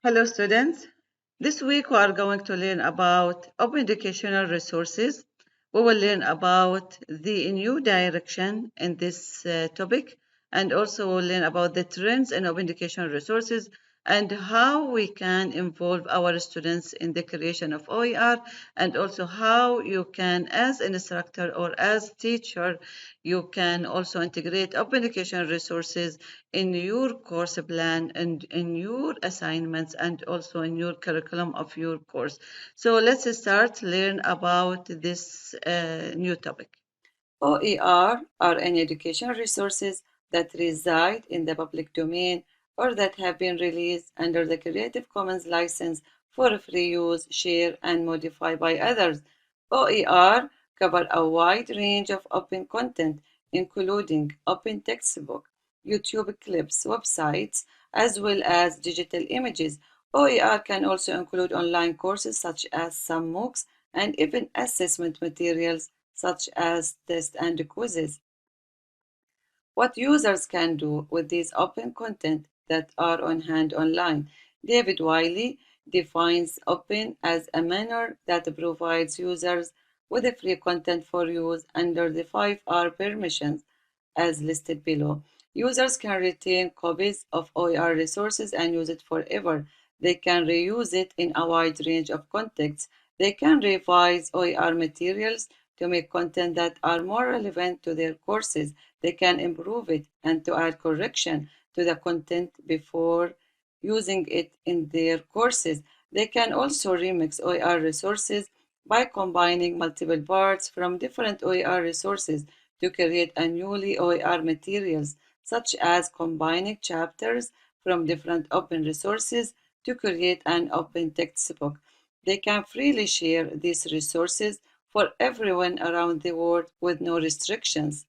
Hello students. This week we are going to learn about open educational resources. We will learn about the new direction in this topic, and also we'll learn about the trends in open educational resources and how we can involve our students in the creation of OER, and also how you can, as an instructor or as teacher, you can also integrate open educational resources in your course plan and in your assignments and also in your curriculum of your course. So let's start learn about this new topic. OER are any educational resources that reside in the public domain or that have been released under the Creative Commons license for free use, share, and modify by others. OER cover a wide range of open content, including open textbook, YouTube clips, websites, as well as digital images. OER can also include online courses such as some MOOCs and even assessment materials such as tests and quizzes. What users can do with these open content that are on hand online. David Wiley defines open as a manner that provides users with a free content for use under the 5R permissions as listed below. Users can retain copies of OER resources and use it forever. They can reuse it in a wide range of contexts. They can revise OER materials to make content that are more relevant to their courses. They can improve it and to add correction to the content before using it in their courses. They can also remix OER resources by combining multiple parts from different OER resources to create a newly OER materials, such as combining chapters from different open resources to create an open textbook. They can freely share these resources for everyone around the world with no restrictions.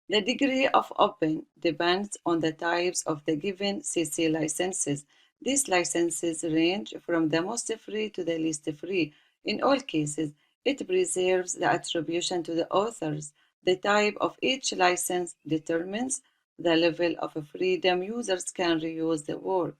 The degree of open depends on the types of the given CC licenses. These licenses range from the most free to the least free. In all cases, it preserves the attribution to the authors. The type of each license determines the level of freedom users can reuse the work.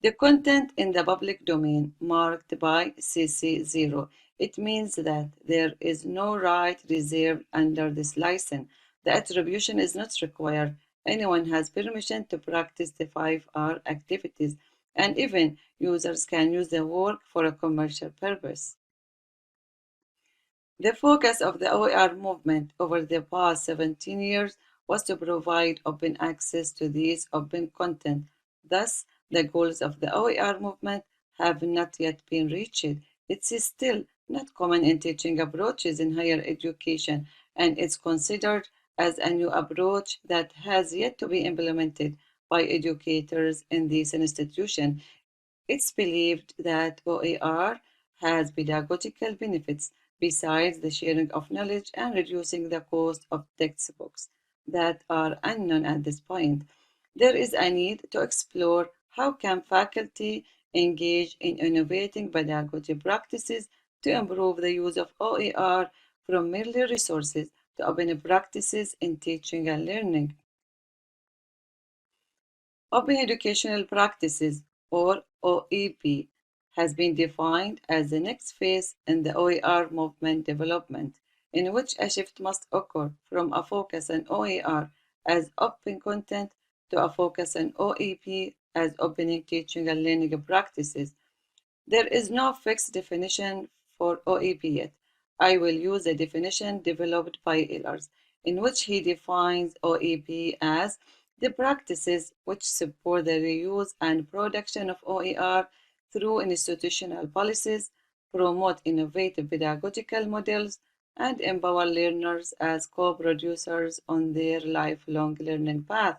The content in the public domain marked by CC0. It means that there is no right reserved under this license. The attribution is not required. Anyone has permission to practice the 5R activities, and even users can use the work for a commercial purpose. The focus of the OER movement over the past 17 years was to provide open access to these open content. Thus, the goals of the OER movement have not yet been reached. It is still not common in teaching approaches in higher education, and it's considered as a new approach that has yet to be implemented by educators in these institutions. It's believed that OER has pedagogical benefits besides the sharing of knowledge and reducing the cost of textbooks that are unknown at this point. There is a need to explore how can faculty engage in innovating pedagogy practices to improve the use of OER from merely resources to open practices in teaching and learning. Open Educational Practices, or OEP, has been defined as the next phase in the OER movement development, in which a shift must occur from a focus on OER as open content to a focus on OEP as opening teaching and learning practices. There is no fixed definition for OEP yet. I will use a definition developed by Ehlers, in which he defines OEP as the practices which support the reuse and production of OER through institutional policies, promote innovative pedagogical models, and empower learners as co-producers on their lifelong learning path.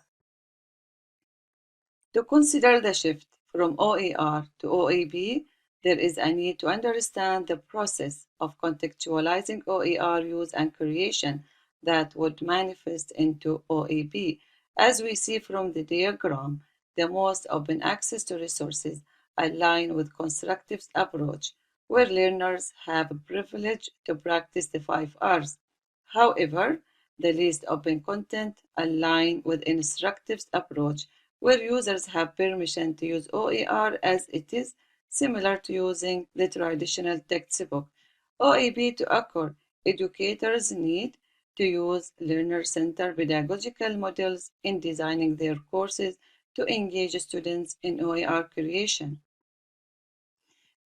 To consider the shift from OER to OEP, there is a need to understand the process of contextualizing OER use and creation that would manifest into OEP. As we see from the diagram, the most open access to resources align with constructive approach, where learners have a privilege to practice the 5 Rs. However, the least open content align with instructive approach, where users have permission to use OER as it is, similar to using the traditional textbook. OEB to occur, educators need to use learner-centered pedagogical models in designing their courses to engage students in OER creation.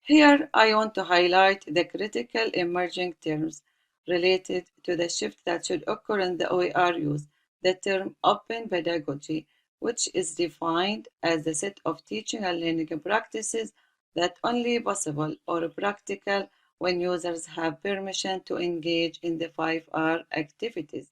Here, I want to highlight the critical emerging terms related to the shift that should occur in the OER use. The term open pedagogy, which is defined as the set of teaching and learning practices that only possible or practical when users have permission to engage in the 5R activities.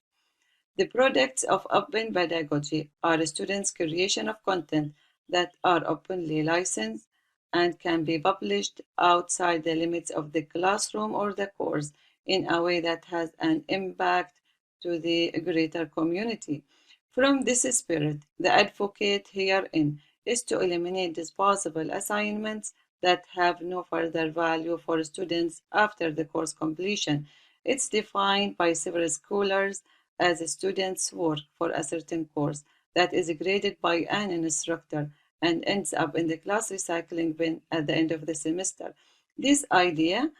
The products of open pedagogy are students' creation of content that are openly licensed and can be published outside the limits of the classroom or the course in a way that has an impact to the greater community. From this spirit, the advocate herein is to eliminate disposable assignments that have no further value for students after the course completion. It's defined by several scholars as a student's work for a certain course that is graded by an instructor and ends up in the class recycling bin at the end of the semester. This idea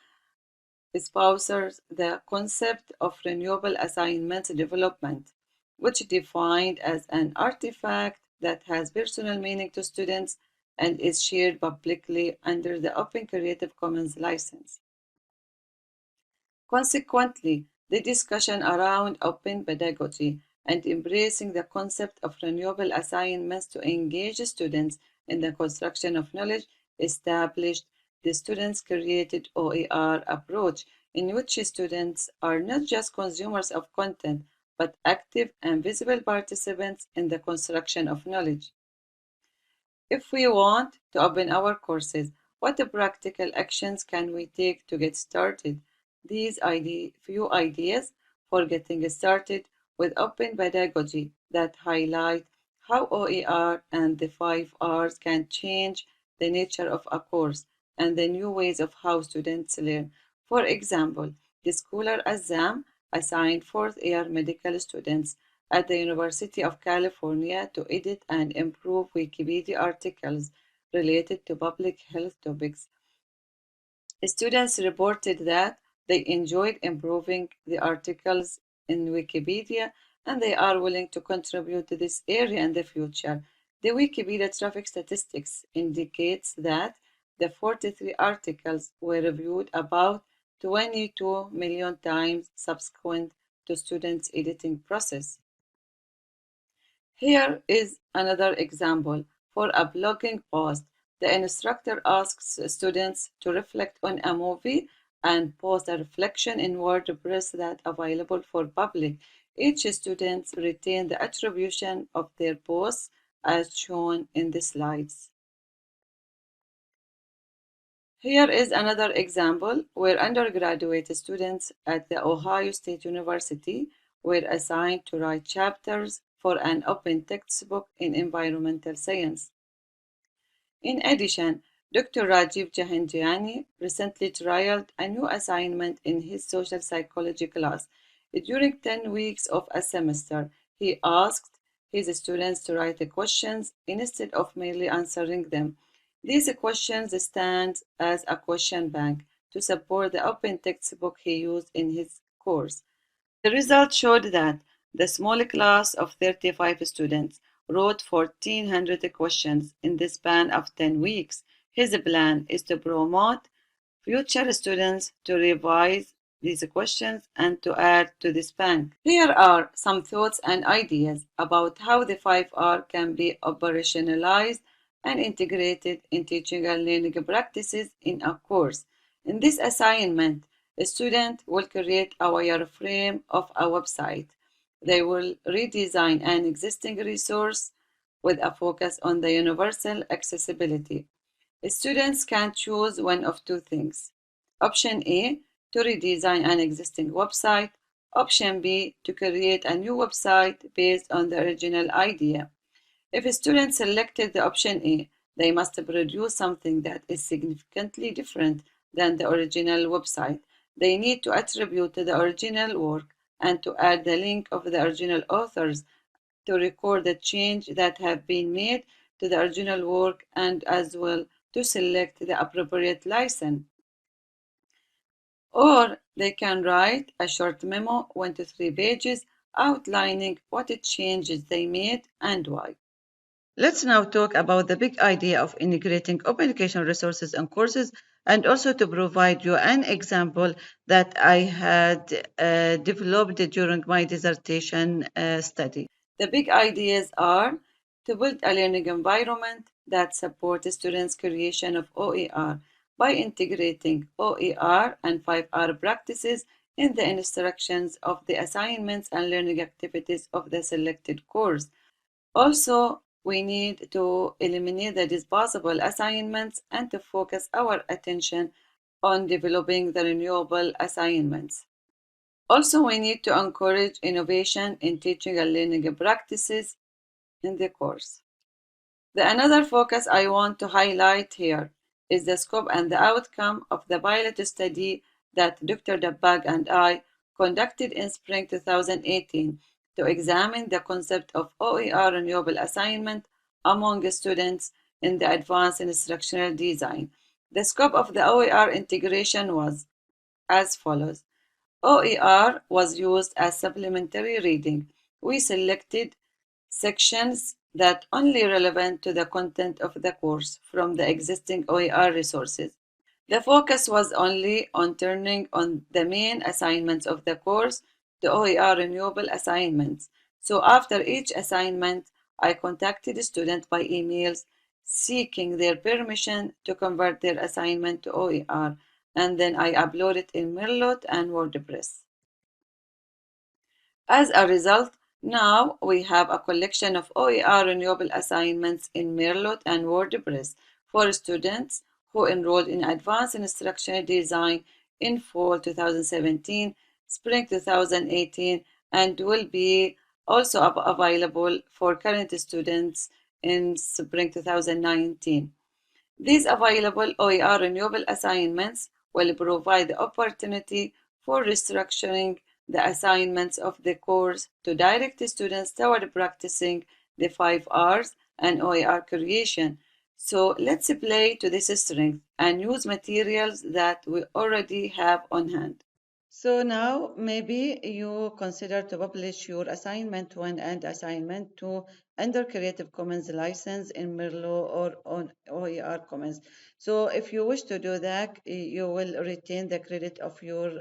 espouses the concept of renewable assignment development, which is defined as an artifact that has personal meaning to students and is shared publicly under the Open Creative Commons license. Consequently, the discussion around open pedagogy and embracing the concept of renewable assignments to engage students in the construction of knowledge established the students created OER approach, in which students are not just consumers of content, but active and visible participants in the construction of knowledge. If we want to open our courses, what practical actions can we take to get started? These few ideas for getting started with open pedagogy that highlight how OER and the 5 Rs can change the nature of a course and the new ways of how students learn. For example, the scholar Azam assigned fourth-year medical students at the University of California to edit and improve Wikipedia articles related to public health topics. Students reported that they enjoyed improving the articles in Wikipedia and they are willing to contribute to this area in the future. The Wikipedia traffic statistics indicates that the 43 articles were reviewed about 22 million times subsequent to students' editing process. Here is another example. For a blogging post, the instructor asks students to reflect on a movie and post a reflection in WordPress that available for public. Each student retains the attribution of their posts as shown in the slides. Here is another example where undergraduate students at the Ohio State University were assigned to write chapters for an open textbook in environmental science. In addition, Dr. Rajiv Jahangiani recently trialed a new assignment in his social psychology class. During 10 weeks of a semester, he asked his students to write the questions instead of merely answering them. These questions stand as a question bank to support the open textbook he used in his course. The results showed that the small class of 35 students wrote 1,400 questions in the span of 10 weeks. His plan is to promote future students to revise these questions and to add to this bank. Here are some thoughts and ideas about how the 5R can be operationalized and integrated in teaching and learning practices in a course. In this assignment, a student will create a wireframe of a website. They will redesign an existing resource with a focus on the universal accessibility. Students can choose one of two things. Option A, to redesign an existing website. Option B, to create a new website based on the original idea. If a student selected the option A, they must produce something that is significantly different than the original website. They need to attribute to the original work and to add the link of the original authors to record the change that have been made to the original work and as well to select the appropriate license. Or they can write a short memo, 1 to 3 pages, outlining what changes they made and why. Let's now talk about the big idea of integrating open educational resources and courses, and also to provide you an example that I had developed during my dissertation study. The big ideas are to build a learning environment that supports students' creation of OER by integrating OER and 5R practices in the instructions of the assignments and learning activities of the selected course. Also, we need to eliminate the disposable assignments and to focus our attention on developing the renewable assignments. Also, we need to encourage innovation in teaching and learning practices in the course. The another focus I want to highlight here is the scope and the outcome of the pilot study that Dr. Dabbag and I conducted in spring 2018 to examine the concept of OER renewable assignment among students in the advanced instructional design. The scope of the OER integration was as follows. OER was used as supplementary reading. We selected sections that only relevant to the content of the course from the existing OER resources. The focus was only on turning on the main assignments of the course to OER renewable assignments. So after each assignment, I contacted the student by emails seeking their permission to convert their assignment to OER, and then I upload it in Merlot and WordPress. As a result, now we have a collection of OER renewable assignments in Merlot and WordPress for students who enrolled in Advanced Instructional Design in fall 2017, spring 2018, and will be also available for current students in spring 2019. These available OER renewable assignments will provide the opportunity for restructuring the assignments of the course to direct students toward practicing the 5 R's and OER creation. So let's play to this strength and use materials that we already have on hand. So now maybe you consider to publish your assignment 1 and assignment 2 under Creative Commons license in Merlot or on OER Commons. So if you wish to do that, you will retain the credit of your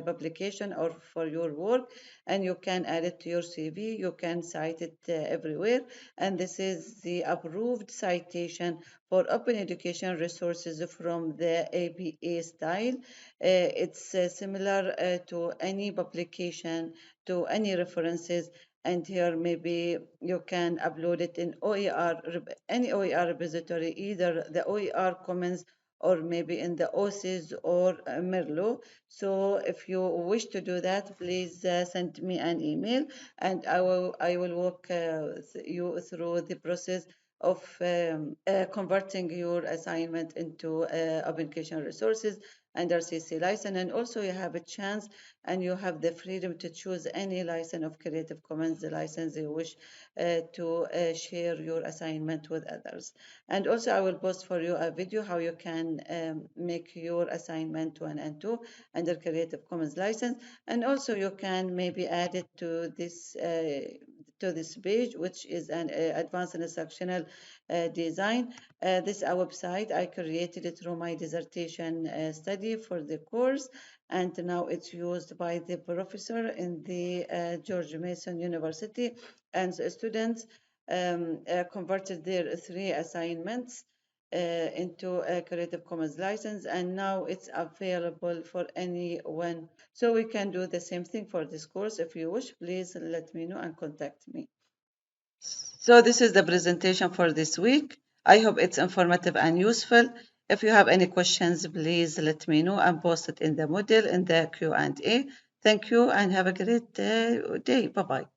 publication or for your work, and you can add it to your CV. You can cite it everywhere, and this is the approved citation for open education resources from the APA style. It's similar to any publication, to any references, and here maybe you can upload it in OER, any OER repository, either the OER Commons or maybe in the OSIS or Merlot. So if you wish to do that, please send me an email, and I will walk you through the process of converting your assignment into open educational resources under CC license. And also you have a chance and you have the freedom to choose any license of Creative Commons, the license you wish to share your assignment with others. And also I will post for you a video how you can make your assignment 1 and 2 under Creative Commons license. And also you can maybe add it to this page, which is an advanced instructional design. This is a website I created it through my dissertation study for the course, and now it's used by the professor in the George Mason University, and the students converted their 3 assignments into a Creative Commons license, and now it's available for anyone. So we can do the same thing for this course. If you wish, please let me know and contact me. So this is the presentation for this week. I hope it's informative and useful. If you have any questions, please let me know and post it in the Moodle in the Q&A. Thank you and have a great day. Bye-bye.